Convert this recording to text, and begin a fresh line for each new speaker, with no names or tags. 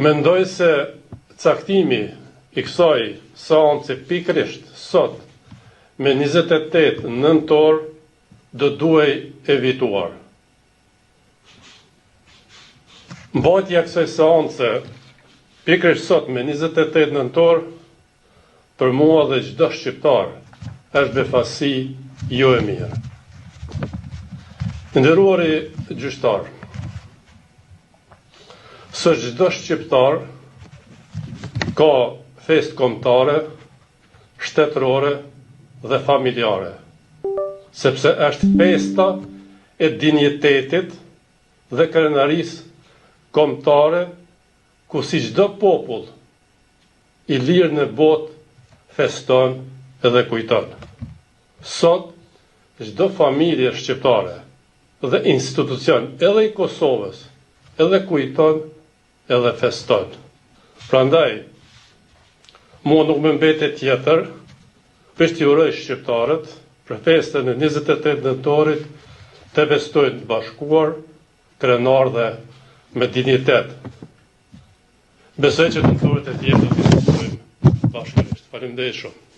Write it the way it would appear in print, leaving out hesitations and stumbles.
Mendoj se caktimi i kësaj seance pikërisht sot me 28 nëntor do duhej evituar. Mbajtja e kësaj seance pikërisht sot me 28 nëntor për mua dhe çdo shqiptar është befasi jo e mirë. Nderuari gjyqtar, së çdo shqiptar ka festë kombëtare, shtetërore dhe familjare, sepse është festa e dinjitetit dhe krenarisë kombëtare, ku si çdo popull i lirë në botë feston edhe kujton. Sot çdo familje shqiptare dhe institucion edhe i Kosovës edhe kujton edhe feston. Prandaj, mua nuk më mbetet tjetër veç t'i uroj shqiptarët për festën e 28 nëntorit të festojnë të bashkuar, krenar dhe me dinjitet. Besoj që nëntorit e tjetër të festojnë bashkërisht. Faleminderit shumë.